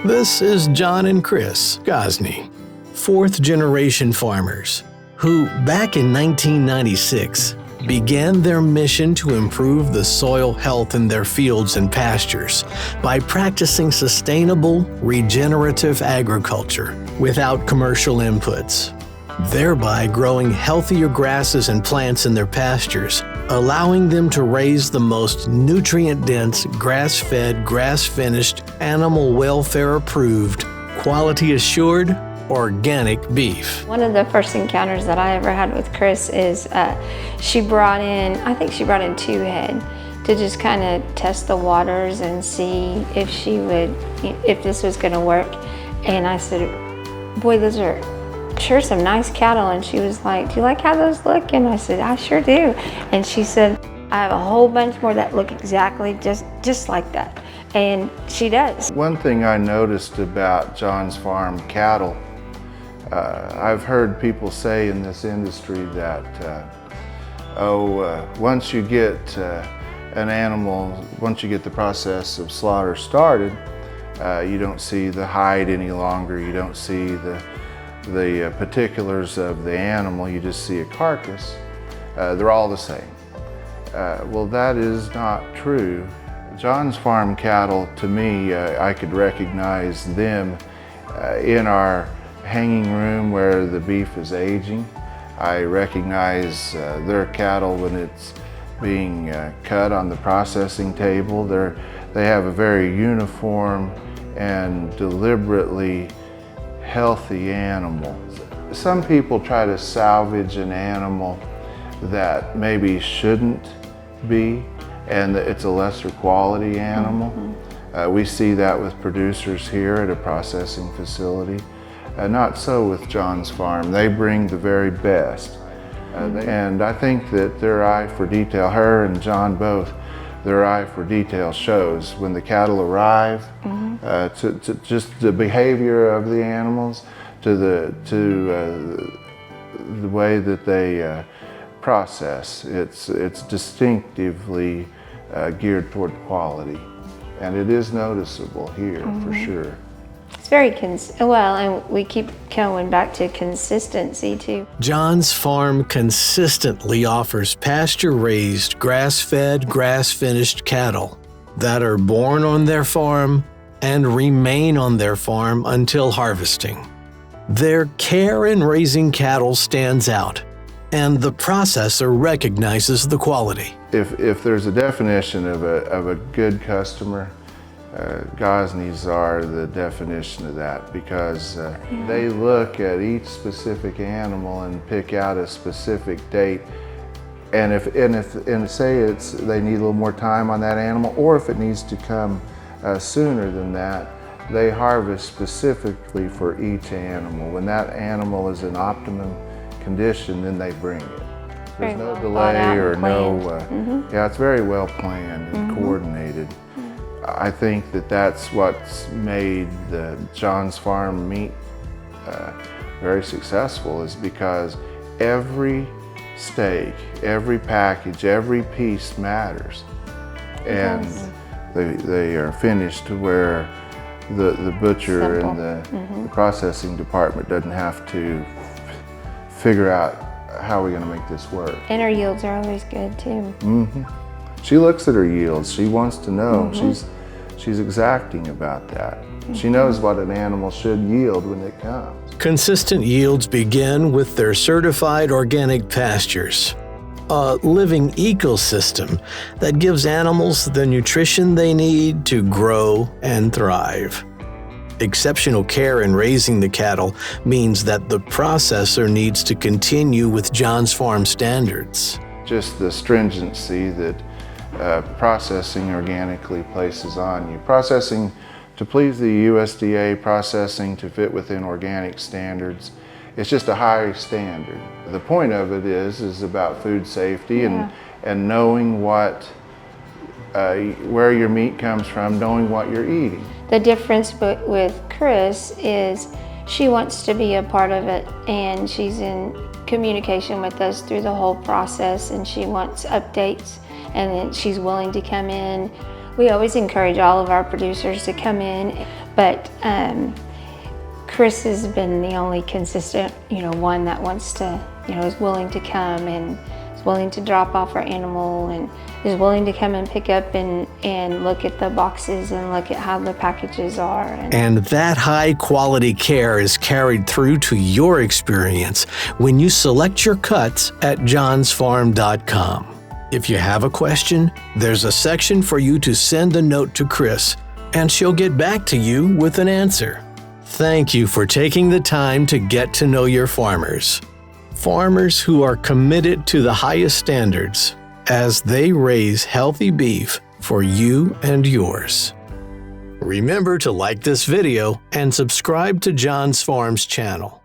This is John and Chris Gosney, fourth-generation farmers, who back in 1996 began their mission to improve the soil health in their fields and pastures by practicing sustainable, regenerative agriculture without commercial inputs, thereby growing healthier grasses and plants in their pastures, allowing them to raise the most nutrient-dense, grass-fed, grass-finished, animal welfare-approved, quality-assured, organic beef. One of the first encounters that I ever had with Chris is she brought in 2 head to just kind of test the waters and see if this was going to work. And I said, boy, those are sure some nice cattle. And she was like, do you like how those look? And I said, I sure do. And she said, I have a whole bunch more that look exactly just like that. And she does. One thing I noticed about John's Farm cattle, I've heard people say in this industry that, once you get an animal, once you get the process of slaughter started, you don't see the hide any longer, you don't see the particulars of the animal, you just see a carcass. They're all the same. Well, that is not true. John's Farm cattle, to me, I could recognize them in our hanging room where the beef is aging. I recognize their cattle when it's being cut on the processing table. They have a very uniform and deliberately healthy animal. Some people try to salvage an animal that maybe shouldn't be, and it's a lesser quality animal. Mm-hmm. We see that with producers here at a processing facility. Not so with John's Farm. They bring the very best. And I think that their eye for detail, her and John both, their eye for detail shows when the cattle arrive, to just the behavior of the animals, to the way that they process. It's distinctively geared toward quality, and it is noticeable here for sure. It's very and we keep going back to consistency too. John's Farm consistently offers pasture-raised, grass-fed, grass-finished cattle that are born on their farm and remain on their farm until harvesting. Their care in raising cattle stands out, and the processor recognizes the quality. If there's a definition of a good customer, Gosneys are the definition of that, because they look at each specific animal and pick out a specific date, and say they need a little more time on that animal, or if it needs to come sooner than that, they harvest specifically for each animal. When that animal is in optimum condition, then they bring it. There's no delay or yeah, it's very well planned and coordinated. I think that's what's made the John's Farm meat very successful, is because every steak, every package, every piece matters. And they are finished to where the butcher and the processing department doesn't have to figure out how we're going to make this work. And our yields are always good too. She looks at her yields. She wants to know. She's exacting about that. She knows what an animal should yield when it comes. Consistent yields begin with their certified organic pastures, a living ecosystem that gives animals the nutrition they need to grow and thrive. Exceptional care in raising the cattle means that the processor needs to continue with John's Farm standards. Just the stringency that processing organically places on you. Processing to please the USDA, processing to fit within organic standards. It's just a high standard. The point of it is about food safety and knowing what, where your meat comes from, knowing what you're eating. The difference with Chris is she wants to be a part of it, and she's in communication with us through the whole process, and she wants updates, and then she's willing to come in. We always encourage all of our producers to come in, But Chris has been the only consistent, one that wants to, is willing to come and is willing to drop off our animal and is willing to come and pick up and look at the boxes and look at how the packages are. And that high quality care is carried through to your experience when you select your cuts at johnsfarm.com. If you have a question, there's a section for you to send a note to Chris, and she'll get back to you with an answer. Thank you for taking the time to get to know your farmers. Farmers who are committed to the highest standards as they raise healthy beef for you and yours. Remember to like this video and subscribe to John's Farms channel.